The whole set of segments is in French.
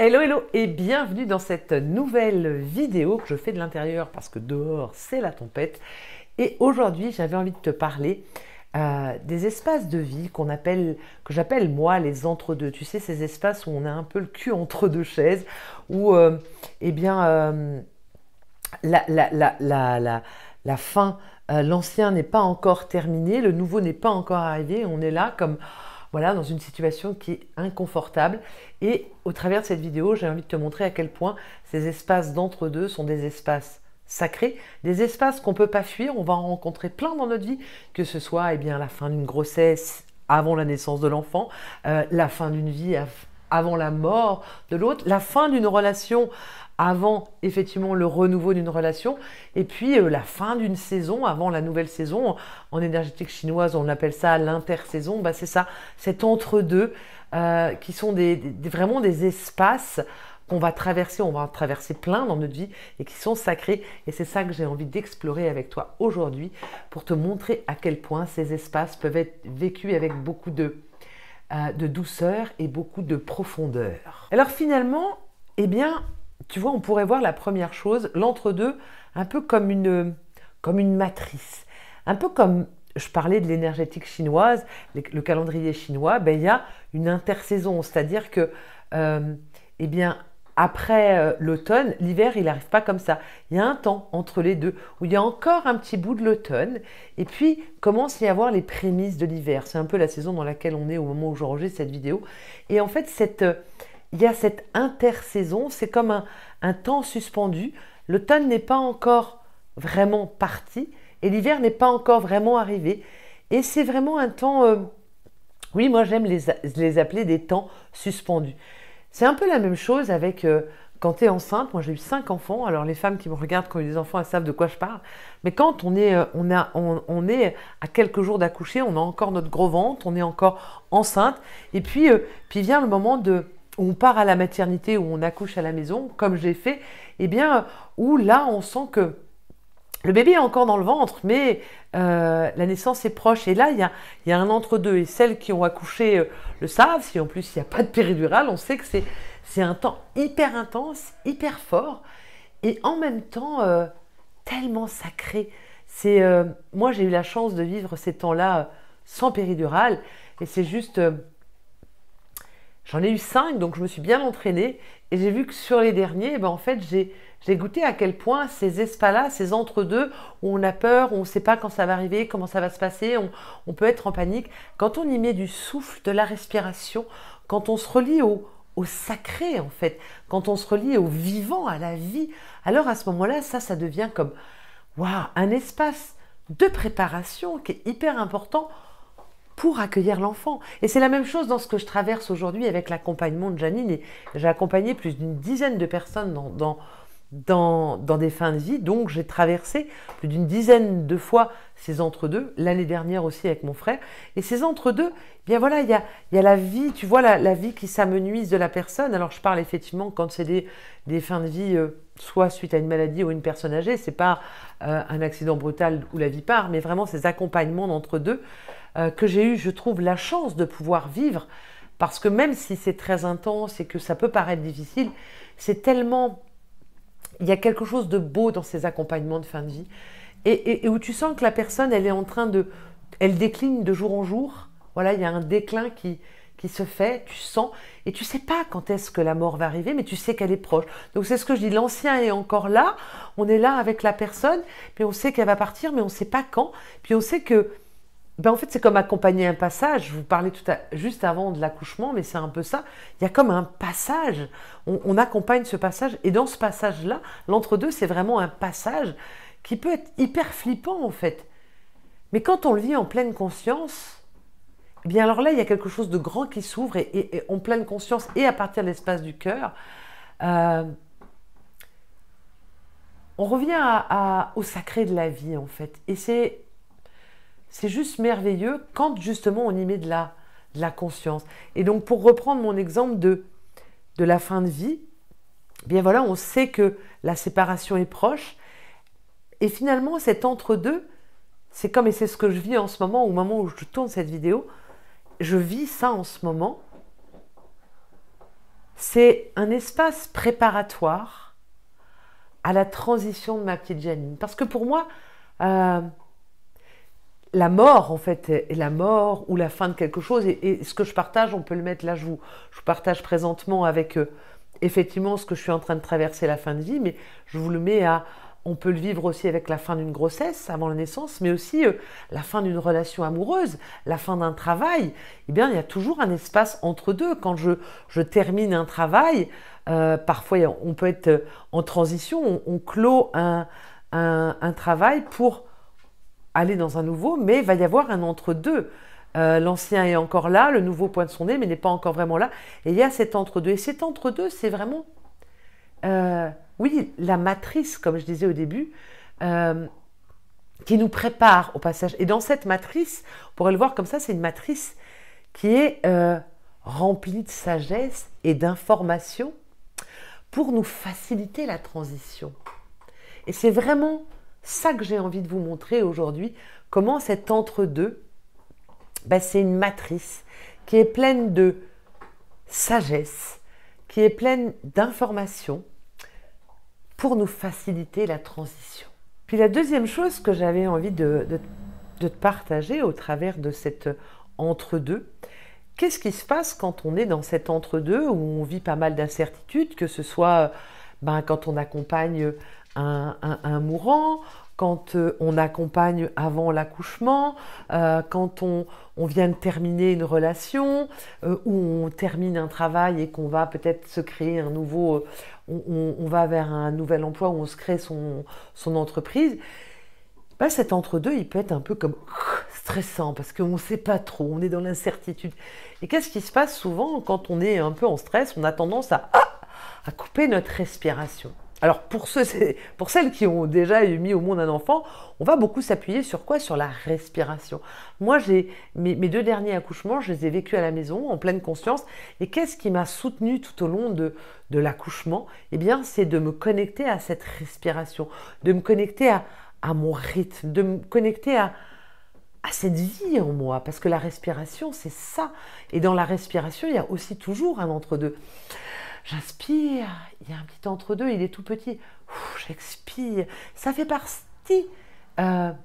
Hello hello et bienvenue dans cette nouvelle vidéo que je fais de l'intérieur parce que dehors c'est la tempête. Et aujourd'hui j'avais envie de te parler des espaces de vie que j'appelle moi les entre-deux. Tu sais, ces espaces où on a un peu le cul entre deux chaises, où eh bien la, la, la, la, la, la fin, l'ancien n'est pas encore terminé, le nouveau n'est pas encore arrivé, on est là comme voilà, dans une situation qui est inconfortable. Et au travers de cette vidéo, j'ai envie de te montrer à quel point ces espaces d'entre-deux sont des espaces sacrés, des espaces qu'on ne peut pas fuir. On va en rencontrer plein dans notre vie, que ce soit la fin d'une grossesse avant la naissance de l'enfant, la fin d'une vie avant la mort de l'autre, la fin d'une relation avant effectivement le renouveau d'une relation, et puis la fin d'une saison avant la nouvelle saison. En énergétique chinoise, on appelle ça l'intersaison. C'est ça, cet entre-deux qui sont vraiment des espaces qu'on va traverser, on va en traverser plein dans notre vie et qui sont sacrés. Et c'est ça que j'ai envie d'explorer avec toi aujourd'hui pour te montrer à quel point ces espaces peuvent être vécus avec beaucoup de douceur et beaucoup de profondeur. Alors finalement, eh bien, tu vois, on pourrait voir la première chose, l'entre-deux, un peu comme une matrice. Un peu comme, je parlais de l'énergétique chinoise, le calendrier chinois, il y a une intersaison, c'est-à-dire que, eh bien, après l'automne, l'hiver, il n'arrive pas comme ça. Il y a un temps entre les deux, où il y a encore un petit bout de l'automne, et puis commence à y avoir les prémices de l'hiver. C'est un peu la saison dans laquelle on est au moment où j'enregistre cette vidéo. Et en fait, il y a cette intersaison, c'est comme un temps suspendu. L'automne n'est pas encore vraiment parti et l'hiver n'est pas encore vraiment arrivé. Et c'est vraiment un temps, oui, moi j'aime les appeler des temps suspendus. C'est un peu la même chose avec quand tu es enceinte. Moi j'ai eu 5 enfants, alors les femmes qui me regardent quand ils ont des enfants, elles savent de quoi je parle. Mais quand on est à quelques jours d'accoucher, on a encore notre gros ventre, on est encore enceinte. Et puis vient le moment où on part à la maternité, où on accouche à la maison, comme j'ai fait, eh bien, où là, on sent que le bébé est encore dans le ventre, mais la naissance est proche. Et là, il y a un entre-deux. Et celles qui ont accouché le savent, si en plus il n'y a pas de péridurale, on sait que c'est un temps hyper intense, hyper fort, et en même temps tellement sacré. Moi, j'ai eu la chance de vivre ces temps-là sans péridurale, et c'est juste... J'en ai eu 5, donc je me suis bien entraînée et j'ai vu que sur les derniers, en fait, j'ai goûté à quel point ces espaces-là, ces entre-deux, où on a peur, où on ne sait pas quand ça va arriver, comment ça va se passer, on peut être en panique. Quand on y met du souffle, de la respiration, quand on se relie au sacré, en fait, quand on se relie au vivant, à la vie, alors à ce moment-là, ça devient comme waouh, un espace de préparation qui est hyper important pour accueillir l'enfant. Et c'est la même chose dans ce que je traverse aujourd'hui avec l'accompagnement de Janine. Et j'ai accompagné plus d'une dizaine de personnes dans des fins de vie. Donc j'ai traversé plus d'une dizaine de fois ces entre-deux. L'année dernière aussi avec mon frère. Et ces entre-deux, bien voilà, il y a la vie, tu vois, la vie qui s'amenuise de la personne. Alors je parle effectivement quand c'est des fins de vie, soit suite à une maladie ou une personne âgée. C'est pas un accident brutal où la vie part, mais vraiment ces accompagnements d'entre-deux que j'ai eu, je trouve, la chance de pouvoir vivre, parce que même si c'est très intense et que ça peut paraître difficile, c'est tellement... Il y a quelque chose de beau dans ces accompagnements de fin de vie, et où tu sens que la personne, elle est en train de... Elle décline de jour en jour. Voilà, il y a un déclin qui se fait, tu sens, et tu sais pas quand est-ce que la mort va arriver, mais tu sais qu'elle est proche. Donc c'est ce que je dis, l'ancien est encore là, on est là avec la personne, puis on sait qu'elle va partir, mais on ne sait pas quand, puis on sait que en fait, c'est comme accompagner un passage. Je vous parlais juste avant de l'accouchement, mais c'est un peu ça. Il y a comme un passage. On accompagne ce passage. Et dans ce passage-là, l'entre-deux, c'est vraiment un passage qui peut être hyper flippant, en fait. Mais quand on le vit en pleine conscience, eh bien alors là, il y a quelque chose de grand qui s'ouvre et en pleine conscience et à partir de l'espace du cœur, on revient au sacré de la vie, en fait. Et c'est juste merveilleux quand justement on y met de la conscience. Et donc pour reprendre mon exemple de la fin de vie, bien voilà, on sait que la séparation est proche. Et finalement cet entre-deux, c'est comme, et c'est ce que je vis en ce moment, au moment où je tourne cette vidéo, je vis ça en ce moment. c'est un espace préparatoire à la transition de ma petite Janine. Parce que pour moi, la mort, en fait, est la mort ou la fin de quelque chose. Et ce que je partage, on peut le mettre là, je vous partage présentement avec effectivement ce que je suis en train de traverser, la fin de vie, mais je vous le mets à... On peut le vivre aussi avec la fin d'une grossesse avant la naissance, mais aussi la fin d'une relation amoureuse, la fin d'un travail. Eh bien, il y a toujours un espace entre deux. Quand je termine un travail, parfois on peut être en transition, on clôt un travail pour aller dans un nouveau, mais il va y avoir un entre-deux. L'ancien est encore là, le nouveau pointe son nez, mais n'est pas encore vraiment là. Et il y a cet entre-deux. Et cet entre-deux, c'est vraiment... oui, la matrice, comme je disais au début, qui nous prépare au passage. Et dans cette matrice, on pourrait le voir comme ça, c'est une matrice qui est remplie de sagesse et d'informations pour nous faciliter la transition. Et c'est vraiment ça que j'ai envie de vous montrer aujourd'hui, comment cet entre-deux, ben, c'est une matrice qui est pleine de sagesse, qui est pleine d'informations, pour nous faciliter la transition. Puis la deuxième chose que j'avais envie de te partager au travers de cet entre-deux, qu'est-ce qui se passe quand on est dans cet entre-deux où on vit pas mal d'incertitudes, que ce soit quand on accompagne un mourant, quand on accompagne avant l'accouchement, quand on vient de terminer une relation, ou on termine un travail et qu'on va peut-être se créer un nouveau... on va vers un nouvel emploi où on se crée son entreprise. Ben, cet entre-deux, il peut être un peu comme stressant parce qu'on ne sait pas trop, on est dans l'incertitude. Et qu'est-ce qui se passe souvent quand on est un peu en stress? On a tendance à couper notre respiration. Alors pour celles qui ont déjà mis au monde un enfant, on va beaucoup s'appuyer sur quoi? Sur la respiration. Moi, mes 2 derniers accouchements, je les ai vécus à la maison, en pleine conscience. Et qu'est-ce qui m'a soutenue tout au long de l'accouchement? Eh bien, c'est de me connecter à cette respiration, de me connecter à mon rythme, de me connecter à cette vie en moi. Parce que la respiration, c'est ça. Et dans la respiration, il y a aussi toujours un entre-deux. J'inspire, il y a un petit entre-deux, il est tout petit. J'expire. Ça fait partie ça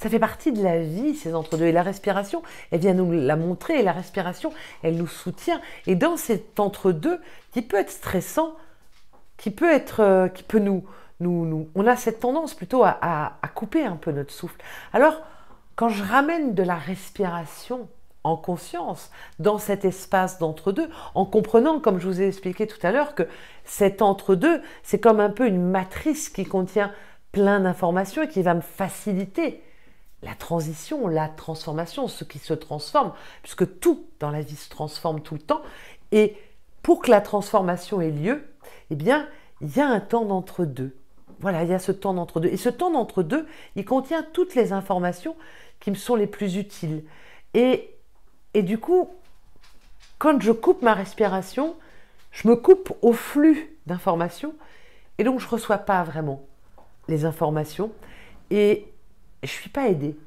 fait partie de la vie, ces entre-deux. Et la respiration, elle vient nous la montrer. Et la respiration, elle nous soutient. Et dans cet entre-deux, qui peut être stressant, qui peut nous... On a cette tendance plutôt à couper un peu notre souffle. Alors, quand je ramène de la respiration en conscience, dans cet espace d'entre-deux, en comprenant, comme je vous ai expliqué tout à l'heure, que cet entre-deux, c'est comme un peu une matrice qui contient plein d'informations et qui va me faciliter la transition, la transformation, ce qui se transforme, puisque tout dans la vie se transforme tout le temps. Et pour que la transformation ait lieu, eh bien, il y a un temps d'entre-deux. Voilà, il y a ce temps d'entre-deux. Et ce temps d'entre-deux, il contient toutes les informations qui me sont les plus utiles. Et du coup, quand je coupe ma respiration, je me coupe au flux d'informations et donc je ne reçois pas vraiment les informations et je ne suis pas aidée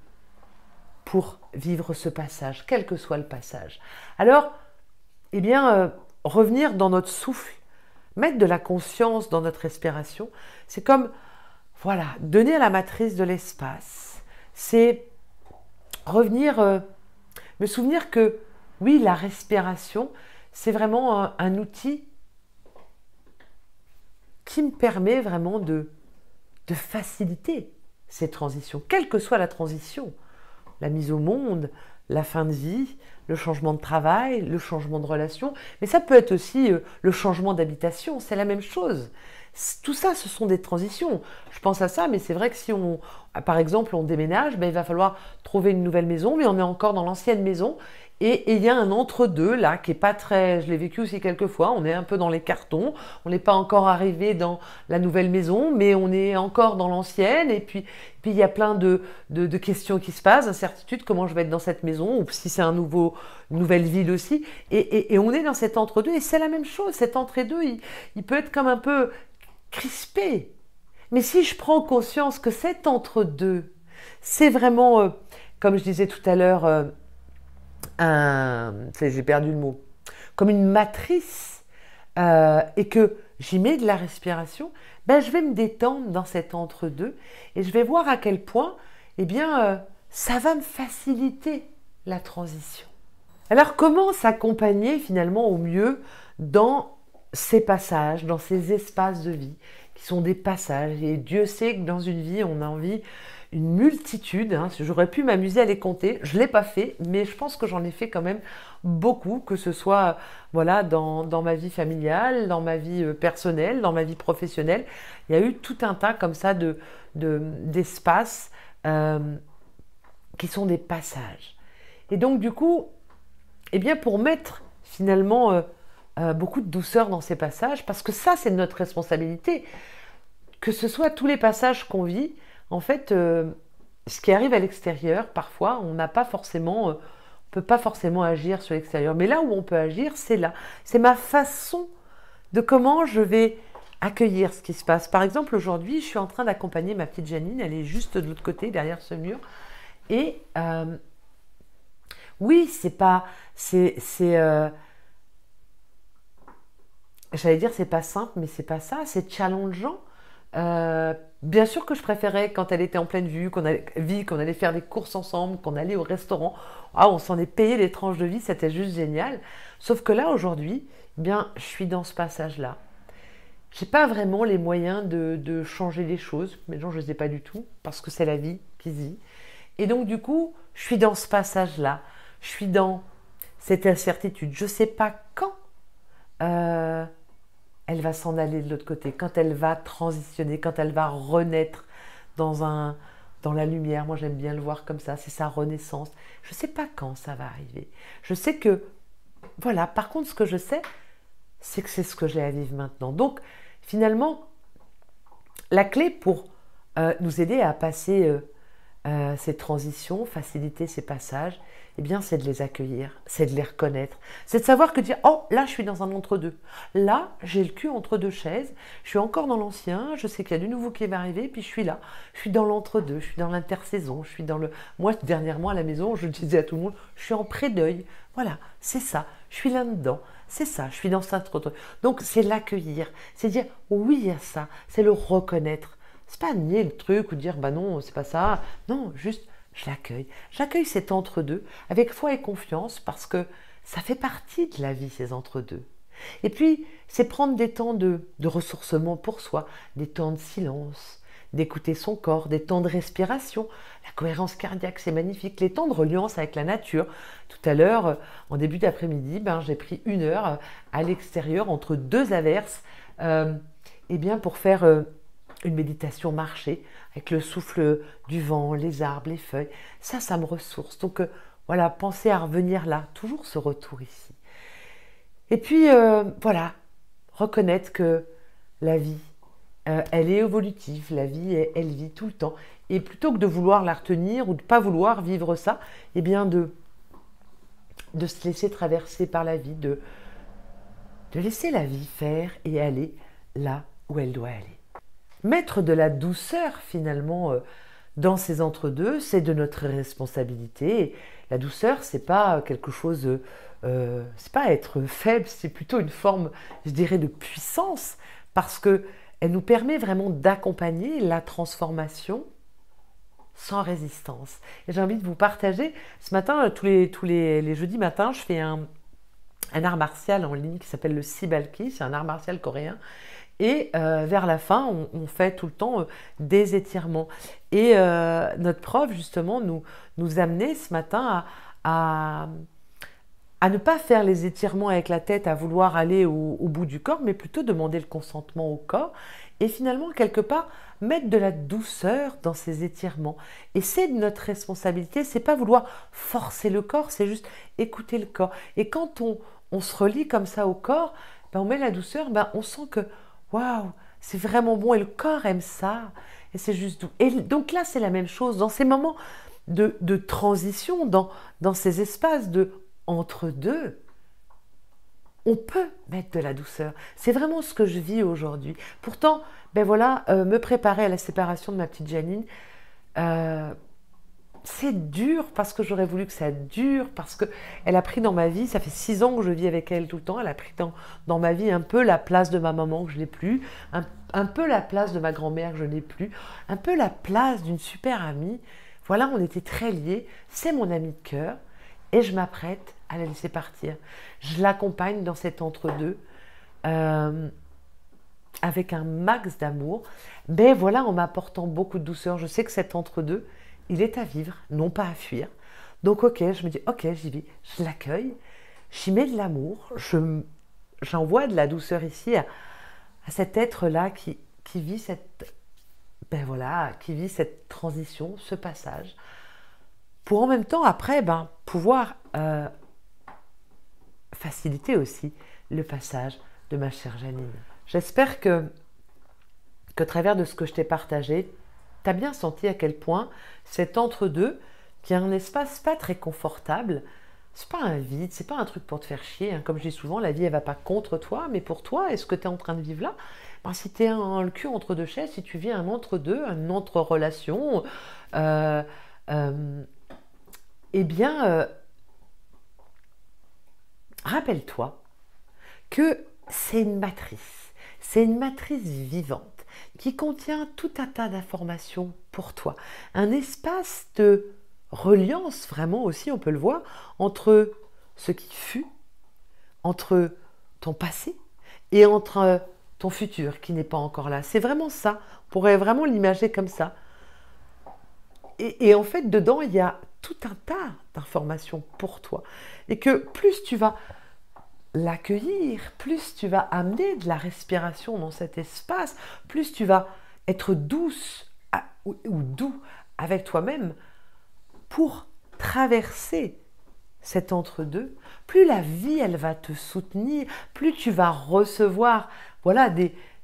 pour vivre ce passage, quel que soit le passage. Alors, eh bien, revenir dans notre souffle, mettre de la conscience dans notre respiration, c'est comme, voilà, donner à la matrice de l'espace. C'est revenir... me souvenir que, oui, la respiration, c'est vraiment un outil qui me permet vraiment de faciliter ces transitions, quelle que soit la transition, la mise au monde, la fin de vie, le changement de travail, le changement de relation, mais ça peut être aussi le changement d'habitation, c'est la même chose. Tout ça, ce sont des transitions. Je pense à ça, mais c'est vrai que si par exemple, on déménage, ben, il va falloir trouver une nouvelle maison, mais on est encore dans l'ancienne maison. Et il y a un entre-deux là qui est pas très... Je l'ai vécu aussi quelques fois, on est un peu dans les cartons, on n'est pas encore arrivé dans la nouvelle maison, mais on est encore dans l'ancienne. Et puis il y a plein de questions qui se passent, d'incertitudes, comment je vais être dans cette maison, ou si c'est une nouvelle ville aussi. Et on est dans cet entre-deux, et c'est la même chose, cet entre-deux, il peut être comme un peu crispé. Mais si je prends conscience que cet entre-deux, c'est vraiment, comme je disais tout à l'heure, j'ai perdu le mot. comme une matrice et que j'y mets de la respiration, ben, je vais me détendre dans cet entre-deux et je vais voir à quel point eh bien, ça va me faciliter la transition. Alors comment s'accompagner finalement au mieux dans ces passages, dans ces espaces de vie qui sont des passages. Et Dieu sait que dans une vie, on a envie une multitude. Hein. J'aurais pu m'amuser à les compter. Je ne l'ai pas fait, mais je pense que j'en ai fait quand même beaucoup, que ce soit voilà, dans ma vie familiale, dans ma vie personnelle, dans ma vie professionnelle. Il y a eu tout un tas comme ça d'espaces qui sont des passages. Et donc du coup, eh bien, pour mettre finalement beaucoup de douceur dans ces passages, parce que ça, c'est notre responsabilité. Que ce soit tous les passages qu'on vit, en fait, ce qui arrive à l'extérieur, parfois, on n'a pas forcément, on peut pas forcément agir sur l'extérieur. Mais là où on peut agir, c'est là. C'est ma façon de comment je vais accueillir ce qui se passe. Par exemple, aujourd'hui, je suis en train d'accompagner ma petite Janine, elle est juste de l'autre côté, derrière ce mur. Et oui, j'allais dire c'est pas simple, mais c'est pas ça, c'est challengeant. Bien sûr que je préférais quand elle était en pleine vue, qu'on allait faire des courses ensemble, qu'on allait au restaurant. Ah, on s'en est payé des tranches de vie, c'était juste génial. Sauf que là, aujourd'hui, eh bien, je suis dans ce passage-là. J'ai pas vraiment les moyens de changer les choses. Mais non, je ne les ai pas du tout, parce que c'est la vie qui se vit. Et donc, du coup, je suis dans ce passage-là. Je suis dans cette incertitude. Je ne sais pas quand elle va s'en aller de l'autre côté, quand elle va transitionner, quand elle va renaître dans la lumière. Moi, j'aime bien le voir comme ça, c'est sa renaissance. Je ne sais pas quand ça va arriver. Je sais que, voilà, par contre, ce que je sais, c'est que c'est ce que j'ai à vivre maintenant. Donc, finalement, la clé pour nous aider à passer ces transitions, faciliter ces passages, eh bien, c'est de les accueillir, c'est de les reconnaître. C'est de savoir que dire, oh, là, je suis dans un entre-deux. Là, j'ai le cul entre deux chaises, je suis encore dans l'ancien, je sais qu'il y a du nouveau qui va arriver, puis je suis là. Je suis dans l'entre-deux, je suis dans l'intersaison, je suis dans le... Moi, dernièrement, à la maison, je disais à tout le monde, je suis en pré-deuil. Voilà, c'est ça, je suis là-dedans. C'est ça, je suis dans cet entre-deux. Donc, c'est l'accueillir, c'est dire, oui à ça, c'est le reconnaître. C'est pas nier le truc ou dire, bah non, c'est pas ça. Non, juste... je l'accueille. J'accueille cet entre-deux avec foi et confiance parce que ça fait partie de la vie, ces entre-deux. Et puis, c'est prendre des temps de ressourcement pour soi, des temps de silence, d'écouter son corps, des temps de respiration. La cohérence cardiaque, c'est magnifique. Les temps de reliance avec la nature. Tout à l'heure, en début d'après-midi, j'ai pris 1 heure à l'extérieur entre 2 averses bien pour faire une méditation marché avec le souffle du vent, les arbres, les feuilles. Ça me ressource. Donc voilà, pensez à revenir là, toujours ce retour ici. Et puis voilà, reconnaître que la vie, elle est évolutive, la vie, elle vit tout le temps. Et plutôt que de vouloir la retenir ou de ne pas vouloir vivre ça, eh bien de se laisser traverser par la vie, de laisser la vie faire et aller là où elle doit aller. Mettre de la douceur finalement dans ces entre-deux, c'est de notre responsabilité. Et la douceur, c'est pas quelque chose, c'est pas être faible, c'est plutôt une forme, je dirais, de puissance, parce que elle nous permet vraiment d'accompagner la transformation sans résistance. Et j'ai envie de vous partager, ce matin, tous les jeudis matins, je fais un art martial en ligne qui s'appelle le Sibalki, c'est un art martial coréen. Et vers la fin, on fait tout le temps des étirements. Et notre prof, justement, nous amenait ce matin à ne pas faire les étirements avec la tête, à vouloir aller au bout du corps, mais plutôt demander le consentement au corps. Et finalement, quelque part, mettre de la douceur dans ces étirements. Et c'est de notre responsabilité, c'est pas vouloir forcer le corps, c'est juste écouter le corps. Et quand on se relie comme ça au corps, on met la douceur, on sent que waouh, c'est vraiment bon et le corps aime ça et c'est juste doux. Et donc là, c'est la même chose dans ces moments de transition, dans ces espaces de entre-deux, on peut mettre de la douceur. C'est vraiment ce que je vis aujourd'hui. Pourtant, me préparer à la séparation de ma petite Janine, c'est dur parce que j'aurais voulu que ça dure, parce qu'elle a pris dans ma vie, ça fait 6 ans que je vis avec elle tout le temps, elle a pris dans ma vie un peu la place de ma maman que je n'ai plus, un peu la place de ma grand-mère que je n'ai plus, un peu la place d'une super amie. Voilà, on était très liés, c'est mon amie de cœur, et je m'apprête à la laisser partir. Je l'accompagne dans cet entre-deux, avec un max d'amour, mais voilà, en m'apportant beaucoup de douceur. Je sais que cet entre-deux, il est à vivre, non pas à fuir. Donc ok, je me dis, ok, j'y vais, je l'accueille, j'y mets de l'amour, j'envoie de la douceur ici à cet être-là qui vit qui vit cette transition, ce passage, pour en même temps, après, pouvoir faciliter aussi le passage de ma chère Janine. J'espère qu'au travers de ce que je t'ai partagé, tu as bien senti à quel point cet entre-deux, qui est un espace pas très confortable, c'est pas un vide, c'est pas un truc pour te faire chier. Hein. Comme je dis souvent, la vie, elle va pas contre toi, mais pour toi, est-ce que tu es en train de vivre là? Si tu es le cul entre deux chaises, si tu vis un entre-deux, une entre-relation, euh, euh, eh bien, rappelle-toi que c'est une matrice. C'est une matrice vivante qui contient tout un tas d'informations pour toi. Un espace de reliance, vraiment aussi, on peut le voir, entre ce qui fut, entre ton passé et entre ton futur qui n'est pas encore là. C'est vraiment ça. On pourrait vraiment l'imager comme ça. Et en fait, dedans, il y a tout un tas d'informations pour toi. Et que plus tu vas l'accueillir, plus tu vas amener de la respiration dans cet espace, plus tu vas être douce ou doux avec toi-même pour traverser cet entre-deux, plus la vie, elle va te soutenir, plus tu vas recevoir, voilà,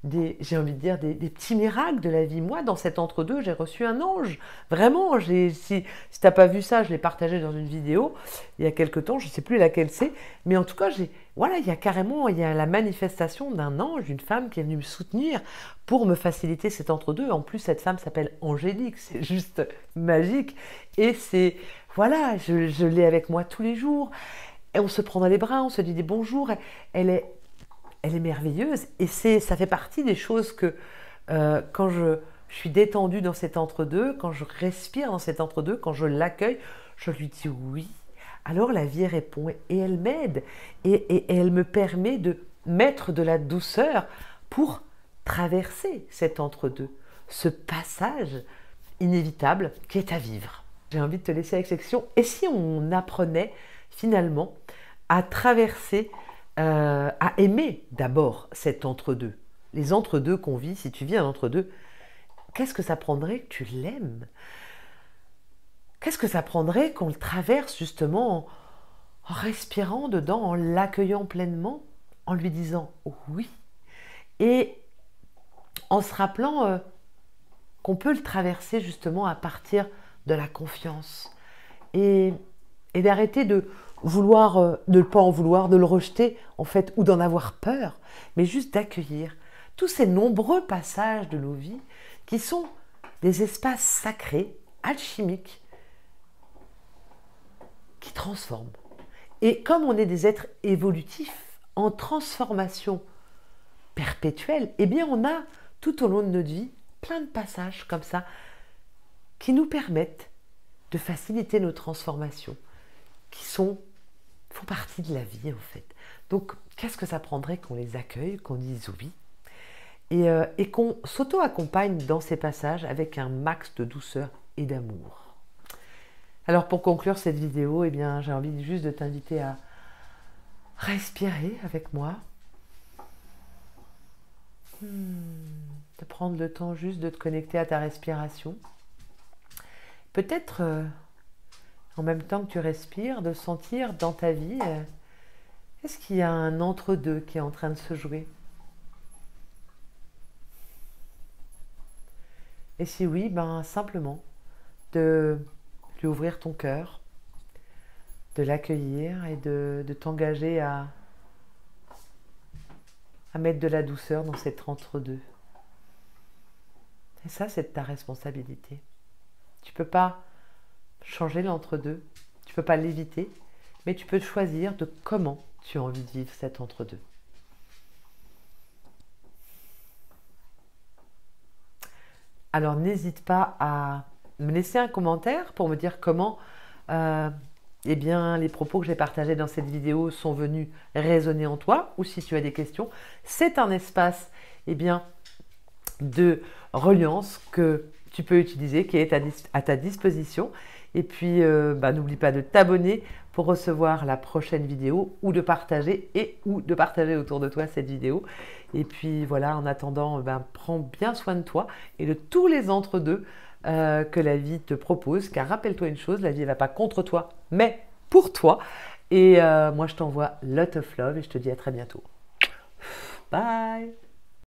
j'ai envie de dire, des petits miracles de la vie. Moi, dans cet entre-deux, j'ai reçu un ange. Vraiment, si tu n'as pas vu ça, je l'ai partagé dans une vidéo il y a quelque temps, je ne sais plus laquelle c'est, mais en tout cas, voilà, il y a la manifestation d'un ange, d'une femme qui est venue me soutenir pour me faciliter cet entre-deux. En plus, cette femme s'appelle Angélique, c'est juste magique. Et voilà, je l'ai avec moi tous les jours. Et on se prend dans les bras, on se dit des bonjours. Elle est merveilleuse. Et ça fait partie des choses que quand je suis détendue dans cet entre-deux, quand je respire dans cet entre-deux, quand je l'accueille, je lui dis oui. Alors la vie répond et elle m'aide. Et elle me permet de mettre de la douceur pour traverser cet entre-deux, ce passage inévitable qui est à vivre. J'ai envie de te laisser avec cette question. Et si on apprenait finalement à traverser, à aimer d'abord cet entre-deux, les entre-deux qu'on vit, si tu vis un entre-deux, qu'est-ce que ça prendrait que tu l'aimes? Qu'est-ce que ça prendrait qu'on le traverse justement en respirant dedans, en l'accueillant pleinement, en lui disant oui, et en se rappelant qu'on peut le traverser justement à partir de la confiance et d'arrêter de vouloir, de ne pas en vouloir, de le rejeter en fait, ou d'en avoir peur, mais juste d'accueillir tous ces nombreux passages de nos vies qui sont des espaces sacrés, alchimiques, qui transforment. Et comme on est des êtres évolutifs en transformation perpétuelle, eh bien on a tout au long de notre vie plein de passages comme ça qui nous permettent de faciliter nos transformations, qui font partie de la vie en fait. Donc qu'est-ce que ça prendrait qu'on les accueille, qu'on dise oui, et qu'on s'auto-accompagne dans ces passages avec un max de douceur et d'amour. Alors pour conclure cette vidéo, eh bien, j'ai envie juste de t'inviter à respirer avec moi, de prendre le temps juste de te connecter à ta respiration. Peut-être en même temps que tu respires, de sentir dans ta vie, est-ce qu'il y a un entre-deux qui est en train de se jouer? Et si oui, simplement de lui ouvrir ton cœur, de l'accueillir et de t'engager à mettre de la douceur dans cet entre-deux. Et ça, c'est de ta responsabilité. Tu ne peux pas changer l'entre-deux. Tu ne peux pas l'éviter, mais tu peux choisir de comment tu as envie de vivre cet entre-deux. Alors n'hésite pas à me laisser un commentaire pour me dire comment eh bien, les propos que j'ai partagés dans cette vidéo sont venus résonner en toi, ou si tu as des questions. C'est un espace eh bien, de reliance que tu peux utiliser, qui est à ta disposition. Et puis, n'oublie pas de t'abonner pour recevoir la prochaine vidéo ou de partager autour de toi cette vidéo. Et puis voilà, en attendant, prends bien soin de toi et de tous les entre-deux que la vie te propose. Car rappelle-toi une chose, la vie ne va pas contre toi, mais pour toi. Et moi, je t'envoie lot of love et je te dis à très bientôt. Bye!